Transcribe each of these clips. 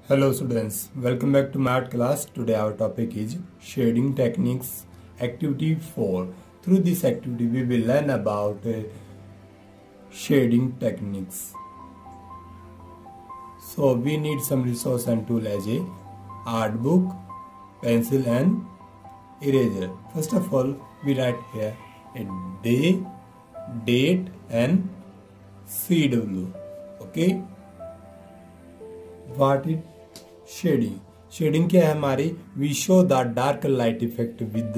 Hello students, welcome back to math class. Today our topic is shading techniques, activity 4. Through this activity we will learn about shading techniques. So we need some resource and tool as a art book, pencil and eraser. First of all we write here a day, date and CW. Okay. What is shading? Shading क्या है हमारी? We show the dark light effect with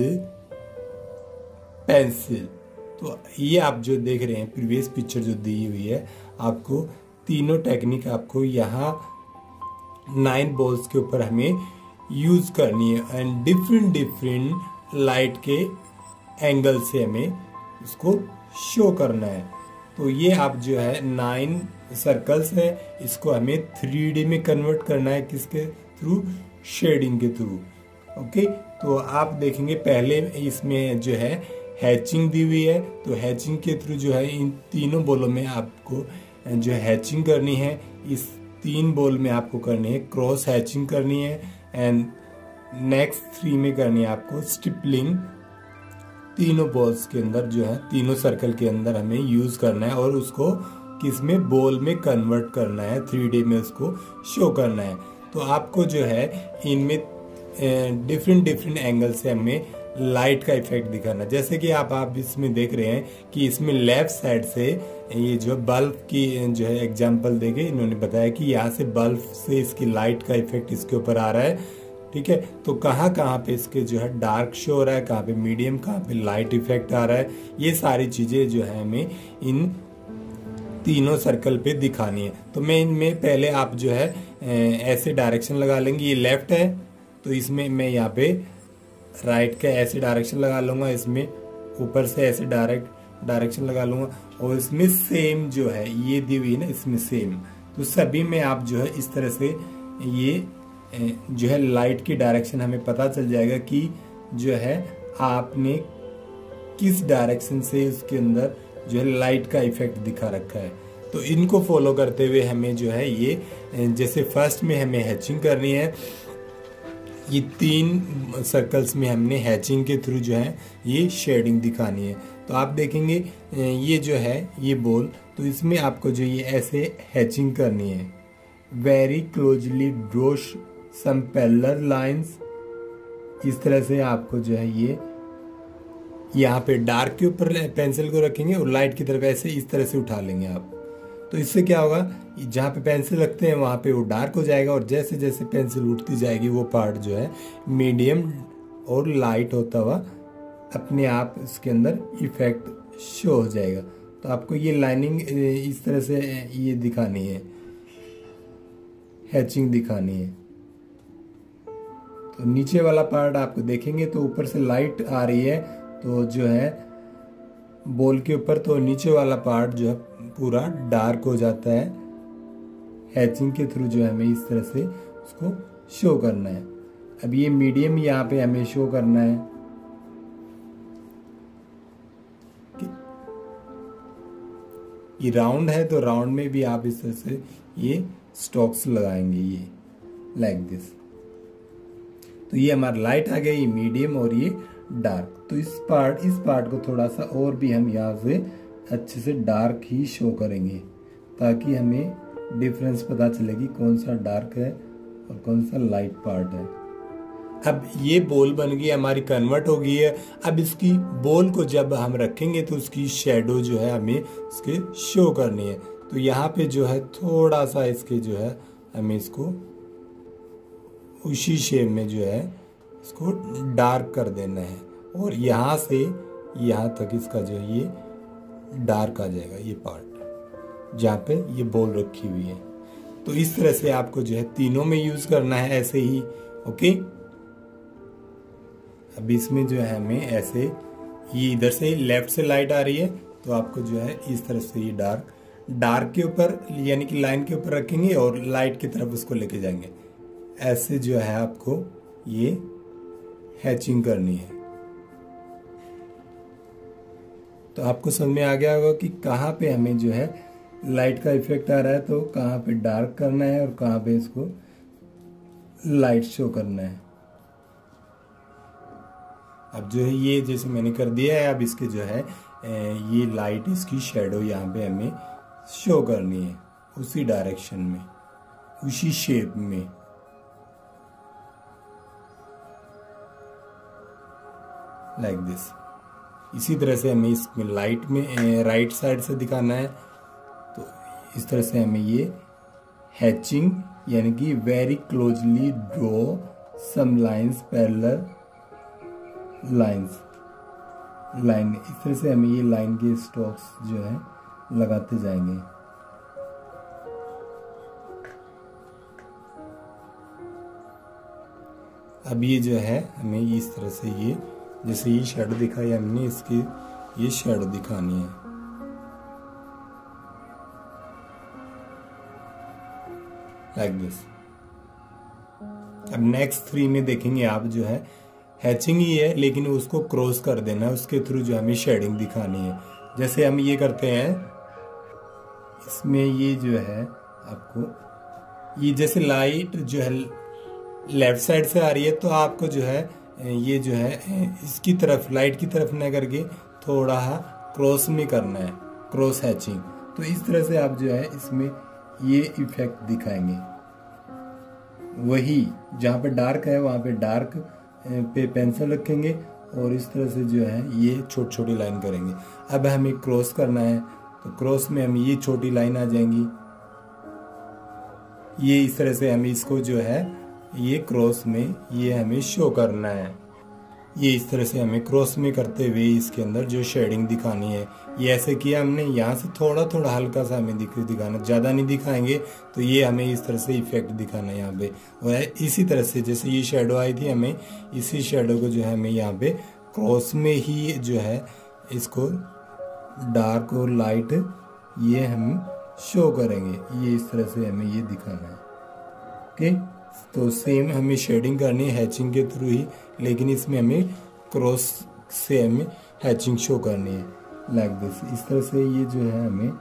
pencil. तो ये आप जो देख रहे हैं प्रीवियस पिक्चर जो दी हुई है, आपको तीनों टेक्निक आपको यहाँ 9 बॉल्स के ऊपर हमें यूज करनी है एंड डिफरेंट लाइट के एंगल से हमें इसको शो करना है. तो ये आप जो है 9 सर्कल्स है, इसको हमें 3D में कन्वर्ट करना है. किसके थ्रू? शेडिंग के थ्रू. ओके. तो आप देखेंगे पहले इसमें जो है हैचिंग दी हुई है, तो हैचिंग के थ्रू जो है इन तीनों बॉलों में आपको जो हैचिंग करनी है. इस 3 बॉल में आपको करनी है क्रॉस हैचिंग करनी है एंड नेक्स्ट 3 में करनी है आपको स्टिपलिंग. तीनों बॉल्स के अंदर जो है तीनों सर्कल के अंदर हमें यूज करना है और उसको किसमें? बॉल में कन्वर्ट करना है, 3D में उसको शो करना है. तो आपको जो है इनमें डिफरेंट एंगल से हमें लाइट का इफेक्ट दिखाना. जैसे कि आप इसमें देख रहे हैं कि इसमें लेफ्ट साइड से ये जो बल्ब की जो है एग्जांपल देके इन्होंने बताया कि यहाँ से बल्ब से इसकी लाइट का इफेक्ट इसके ऊपर आ रहा है. ठीक है. तो कहाँ पे इसके जो है डार्क शो हो रहा है, कहाँ पे मीडियम, कहाँ पे लाइट इफेक्ट आ रहा है, ये सारी चीजें जो है हमें इन तीनों सर्कल पे दिखानी है. तो मैं इनमें पहले आप जो है ऐसे डायरेक्शन लगा लेंगे. ये लेफ्ट है तो इसमें मैं यहाँ पे राइट का ऐसे डायरेक्शन लगा लूंगा, इसमें ऊपर से ऐसे डायरेक्शन लगा लूंगा और इसमें सेम जो है ये दी हुई है ना, इसमें सेम. तो सभी में आप जो है इस तरह से ये जो है लाइट की डायरेक्शन हमें पता चल जाएगा कि जो है आपने किस डायरेक्शन से उसके अंदर जो है लाइट का इफेक्ट दिखा रखा है. तो इनको फॉलो करते हुए हमें जो है ये जैसे फर्स्ट में हमें हैचिंग करनी है, ये 3 सर्कल्स में हमने हैचिंग के थ्रू जो है ये शेडिंग दिखानी है. तो आप देखेंगे ये जो है ये बॉल, तो इसमें आपको जो ये ऐसे हैचिंग करनी है. Very closely draw some parallel lines. इस तरह से आपको जो है ये यहाँ पे डार्क के ऊपर पेंसिल को रखेंगे और लाइट की तरफ ऐसे इस तरह से उठा लेंगे आप. तो इससे क्या होगा, जहाँ पे पेंसिल रखते हैं वहाँ पे वो डार्क हो जाएगा और जैसे जैसे पेंसिल उठती जाएगी वो पार्ट जो है मीडियम और लाइट होता हुआ अपने आप इसके अंदर इफेक्ट शो हो जाएगा. तो आपको ये लाइनिंग इस तरह से ये दिखानी है, हैचिंग दिखानी है. तो नीचे वाला पार्ट आप देखेंगे तो ऊपर से लाइट आ रही है तो जो है बॉल के ऊपर, तो नीचे वाला पार्ट जो है पूरा डार्क हो जाता है. हैचिंग के थ्रू जो है हमें इस तरह से उसको शो करना है. अब ये मीडियम यहाँ पे हमें शो करना है. ये राउंड है तो राउंड में भी आप इस तरह से ये स्टॉक्स लगाएंगे, ये लाइक दिस. तो ये हमारा लाइट आ गया, ये मीडियम और ये डार्क. तो इस पार्ट को थोड़ा सा और भी हम यहाँ से अच्छे से डार्क ही शो करेंगे ताकि हमें डिफरेंस पता चलेगी कौन सा डार्क है और कौन सा लाइट पार्ट है. अब ये बॉल बन गई हमारी, कन्वर्ट हो गई है. अब इसकी बॉल को जब हम रखेंगे तो उसकी शेडो जो है हमें इसके शो करनी है. तो यहाँ पे जो है थोड़ा सा इसके जो है हमें इसको उसी शेप में जो है इसको डार्क कर देना है और यहाँ से यहाँ तक इसका जो है ये डार्क आ जाएगा, ये पार्ट जहाँ पे ये बॉल रखी हुई है. तो इस तरह से आपको जो है तीनों में यूज करना है ऐसे ही. ओके. अब इसमें जो है हमें ऐसे ये इधर से लेफ्ट से लाइट आ रही है तो आपको जो है इस तरह से ये डार्क के ऊपर यानी कि लाइन के ऊपर रखेंगे और लाइट की तरफ उसको लेके जाएंगे. ऐसे जो है आपको ये हैचिंग करनी है. तो आपको समझ में आ गया होगा कि कहाँ पे हमें जो है लाइट का इफेक्ट आ रहा है तो कहाँ पे डार्क करना है और कहाँ पे इसको लाइट शो करना है। अब जो है ये जैसे मैंने कर दिया है, अब इसके जो है ये लाइट, इसकी शेडो यहाँ पे हमें शो करनी है उसी डायरेक्शन में, उसी शेप में। Like this. इसी तरह से हमें इसमें लाइट में राइट साइड से दिखाना है, तो इस तरह से हमें ये हैचिंग यानी कि very closely draw some lines parallel lines line, इस तरह से हमें ये लाइन के स्ट्रोक्स जो है लगाते जाएंगे। अब ये जो है हमें इस तरह से ये जैसे ये शेडो दिखाई हमने, इसकी ये शेडो दिखानी है। Like this. अब नेक्स्ट 3 में देखेंगे आप जो है हैचिंग ही है, लेकिन उसको क्रॉस कर देना है, उसके थ्रू जो हमें शेडिंग दिखानी है। जैसे हम ये करते हैं, इसमें ये जो है आपको ये जैसे लाइट जो है लेफ्ट साइड से आ रही है, तो आपको जो है ये जो है इसकी तरफ, लाइट की तरफ न करके थोड़ा क्रॉस में करना है, क्रॉस हैचिंग। तो इस तरह से आप जो है इसमें ये इफेक्ट दिखाएंगे। वही जहाँ पे डार्क है वहाँ पे डार्क पे पेंसिल रखेंगे और इस तरह से जो है ये छोटी छोटी लाइन करेंगे। अब हमें क्रॉस करना है, तो क्रॉस में हमें ये छोटी लाइन आ जाएंगी। ये इस तरह से हमें इसको जो है ये क्रॉस में ये हमें शो करना है। ये इस तरह से हमें क्रॉस में करते हुए इसके अंदर जो शेडिंग दिखानी है, ये ऐसे किया हमने। यहाँ से थोड़ा थोड़ा हल्का सा हमें दिखाना, ज़्यादा नहीं दिखाएंगे। तो ये हमें इस तरह से इफेक्ट दिखाना है यहाँ पे। और इसी तरह से जैसे ये शेडो आई थी, हमें इसी शेडो को जो है हमें यहाँ पे क्रॉस में ही जो है इसको डार्क और लाइट ये हम शो करेंगे। ये इस तरह से हमें ये दिखाना है। ओके, तो सेम हमें शेडिंग करनी है हैचिंग के थ्रू ही, लेकिन इसमें हमें क्रॉस से हमें हैचिंग शो करनी है। Like this. इस तरह से ये जो है हमें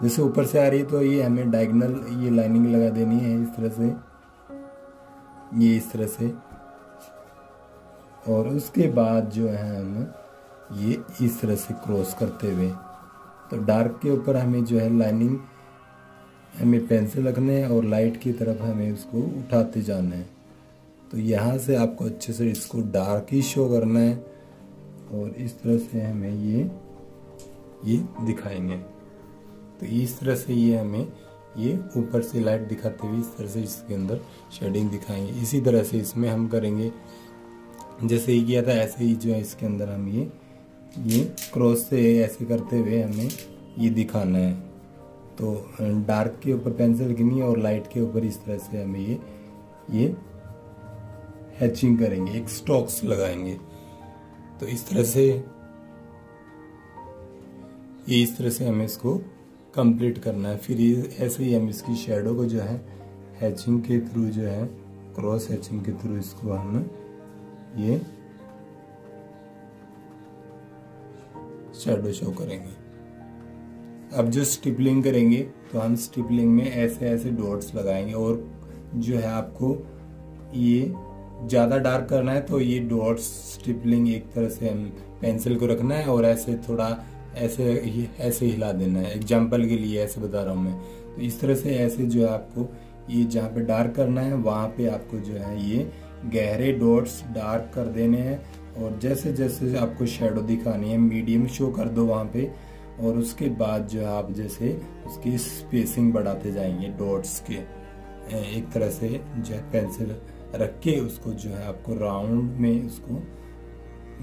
जैसे ऊपर से आ रही है, तो ये हमें डायगोनल ये लाइनिंग लगा देनी है इस तरह से, ये इस तरह से। और उसके बाद जो है हम ये इस तरह से क्रॉस करते हुए, तो डार्क के ऊपर हमें जो है लाइनिंग हमें पेंसिल रखना है और लाइट की तरफ हमें उसको उठाते जाना है। तो यहाँ से आपको अच्छे से इसको डार्क ही शो करना है और इस तरह से हमें ये दिखाएंगे। तो इस तरह से ये हमें ये ऊपर से लाइट दिखाते हुए इस तरह से इसके अंदर शेडिंग दिखाएंगे। इसी तरह से इसमें हम करेंगे, जैसे ही किया था ऐसे ही जो है इसके अंदर हम ये क्रॉस से ऐसे करते हुए हमें ये दिखाना है। तो डार्क के ऊपर पेंसिल गिनी और लाइट के ऊपर इस तरह से हमें ये हैचिंग करेंगे, एक स्ट्रोक्स लगाएंगे। तो इस तरह से हमें इसको कंप्लीट करना है। फिर ऐसे ही हम इसकी शेडो को जो है हैचिंग के थ्रू जो है क्रॉस हैचिंग के थ्रू इसको हम ये शेडो शो करेंगे। अब जो स्टिपलिंग करेंगे, तो हम स्टिपलिंग में ऐसे ऐसे डॉट्स लगाएंगे और जो है आपको ये ज़्यादा डार्क करना है, तो ये डॉट्स स्टिपलिंग एक तरह से हम पेंसिल को रखना है और ऐसे थोड़ा ऐसे हिला देना है। एग्जाम्पल के लिए ऐसे बता रहा हूँ मैं। तो इस तरह से ऐसे जो है आपको ये जहाँ पे डार्क करना है वहाँ पे आपको जो है ये गहरे डॉट्स डार्क कर देने हैं। और जैसे जैसे आपको शेडो दिखानी है मीडियम शो कर दो वहाँ पे, और उसके बाद जो है आप जैसे उसकी स्पेसिंग बढ़ाते जाएंगे डॉट्स के। एक तरह से जो है पेंसिल रख के उसको जो है आपको राउंड में उसको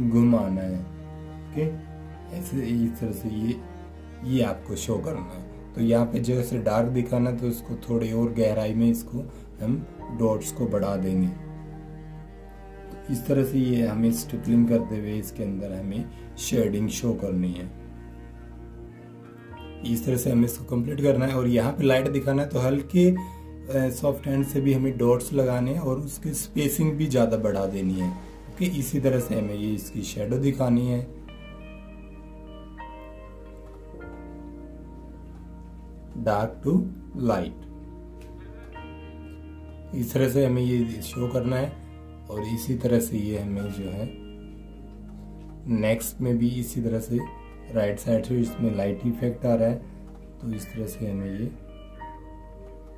घुमाना है। ओके, ऐसे इस तरह से ये आपको शो करना है। तो यहाँ पे जैसे डार्क दिखाना है तो उसको थोड़ी और गहराई में इसको हम डॉट्स को बढ़ा देंगे। तो इस तरह से ये हमें स्टिपलिंग करते हुए इसके अंदर हमें शेडिंग शो करनी है। इस तरह से हमें इसको कंप्लीट करना है। और यहाँ पे लाइट दिखाना है तो हल्के सॉफ्ट हैंड से भी हमें डॉट्स लगाने हैं और उसकी स्पेसिंग भी ज़्यादा बढ़ा देनी है। ओके, इसी तरह से हमें ये इसकी शेडो दिखानी है। Dark to light. इस तरह से हमें ये शो करना है और इसी तरह से ये हमें जो है नेक्स्ट में भी इसी तरह से राइट साइड से इसमें लाइट इफेक्ट आ रहा है, तो इस तरह से हमें ये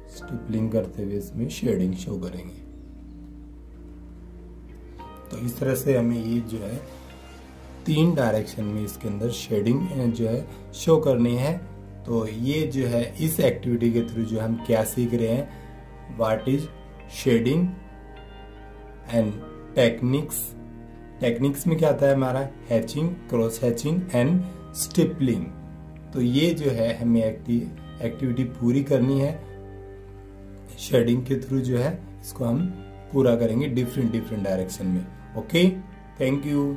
स्टिपलिंग करते हुए इसमें शेडिंग शो करेंगे। तो इस तरह से हमें ये जो है 3 डायरेक्शन में इसके अंदर शेडिंग जो है शो करनी है। तो ये जो है इस एक्टिविटी के थ्रू जो हम क्या सीख रहे हैं, what is shading and techniques में क्या आता है हमारा hatching, cross hatching and stippling. तो ये जो है हमें एक्टिविटी पूरी करनी है शेडिंग के थ्रू, जो है इसको हम पूरा करेंगे डिफरेंट डायरेक्शन में। Okay, thank you.